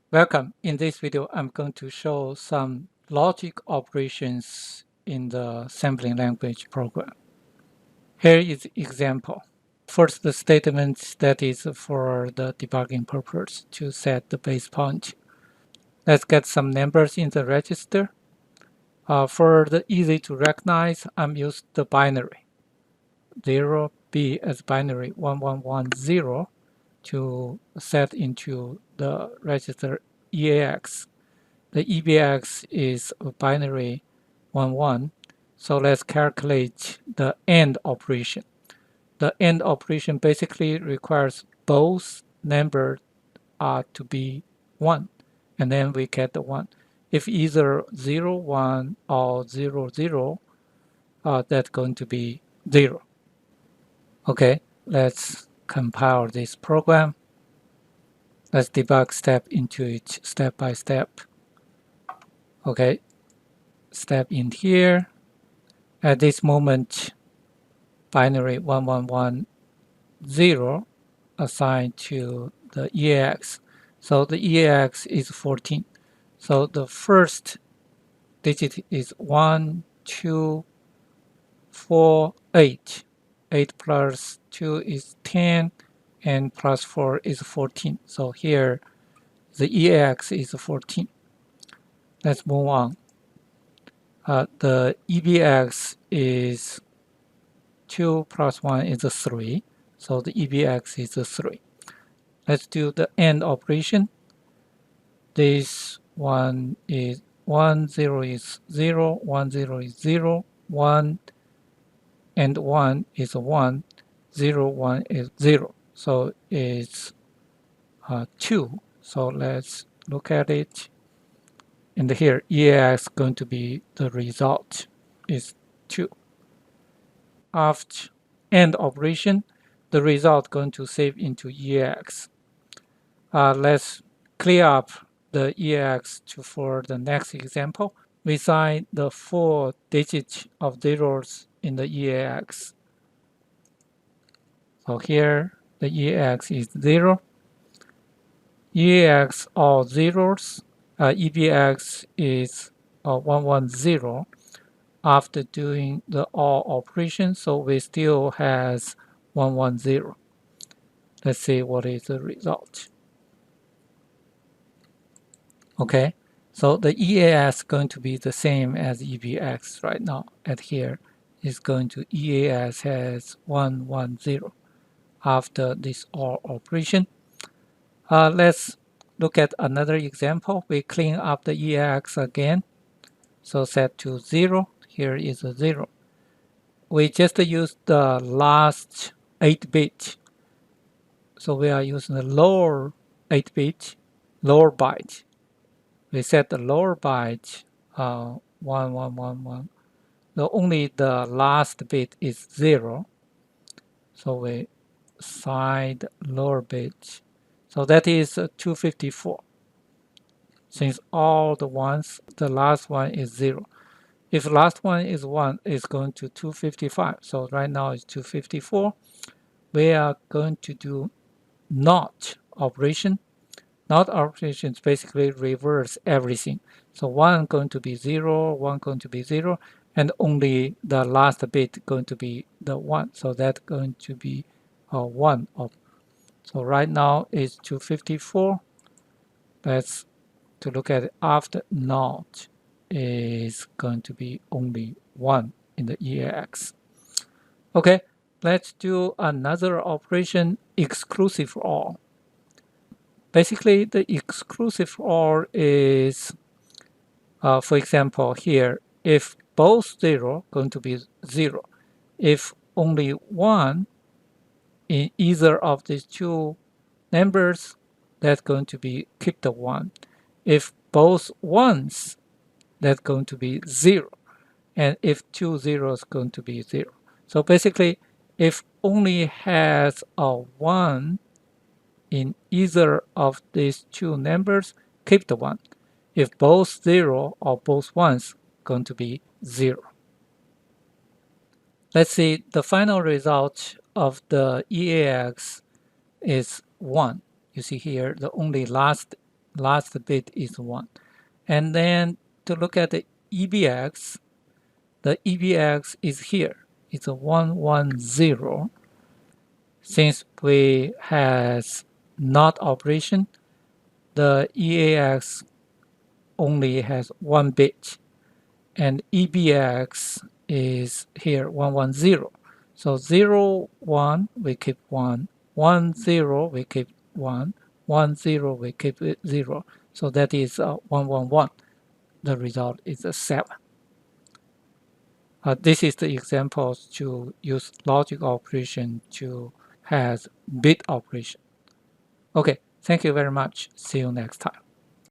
Welcome. In this video, I'm going to show some logic operations in the sampling language program. Here is example. First, the statement that is for the debugging purpose to set the base point. Let's get some numbers in the register. For the easy to recognize, I'm used the binary 0B as binary 1110 to set into the register EAX. The EBX is a binary 1, 1. So let's calculate the AND operation. The AND operation basically requires both numbers to be 1, and then we get the 1. If either 0, 1 or 0, 0, that's going to be 0. Okay, let's compile this program. Let's debug step into it step by step. Okay, step in here. At this moment, binary 1110 assigned to the EAX. So the EAX is 14. So the first digit is 1, 2, 4, 8. 8 plus 2 is 10, and plus 4 is 14. So here, the EAX is 14. Let's move on. The EBX is 2 plus 1 is 3. So the EBX is 3. Let's do the AND operation. This one is 1, 0 is 0, 1, 0 is 0, 1, and 1 is 1, 0, 1 is 0. So it's 2. So let's look at it. And here, EAX going to be the result is 2. After AND operation, the result going to save into EAX. Let's clear up the EAX for the next example. We assign the 4 digits of zeros in the EAX. So here the EAX is 0. EAX all zeros. EBX is 110 after doing the OR operation, so we still has 110. Let's see what is the result. Okay, so the EAS going to be the same as EBX right now. At here is going to EAS has 110 after this OR operation. Let's look at another example. We clean up the EAX again. So set to 0. Here is a 0. We just use the last 8-bit. So we are using the lower 8-bit, lower byte. We set the lower byte 1111. Only the last bit is 0. So we assign lower bit. So that is 254. Since all the ones, the last one is 0. If the last one is 1, it's going to 255. So right now it's 254. We are going to do NOT operation. NOT operation is basically reverse everything. So 1 going to be 0, 1 going to be 0, and only the last bit going to be the 1. So that's going to be 1. So right now it's 254. Let's to look at it after NOT is going to be only 1 in the EAX. Okay, let's do another operation, exclusive OR. Basically, the exclusive OR is, for example, here, if both 0 going to be 0, if only 1 in either of these two numbers, that's going to be keep the 1. If both 1s, that's going to be 0. And if 2 zeros, going to be 0. So basically, if only has a 1 in either of these two numbers, keep the 1. If both 0 or both 1s, going to be 0. Let's see, the final result of the EAX is 1. You see here, the only last last bit is 1. And then to look at the EBX is here. It's a 110. Since we has not operation, the EAX only has 1 bit, and EBX is here 110. So 0, 1, we keep 1, 1, 0, we keep 1, 1, 0, we keep 0. So that is 111. The result is a 7. This is the examples to use logic operation to has bit operation. Okay, thank you very much. See you next time.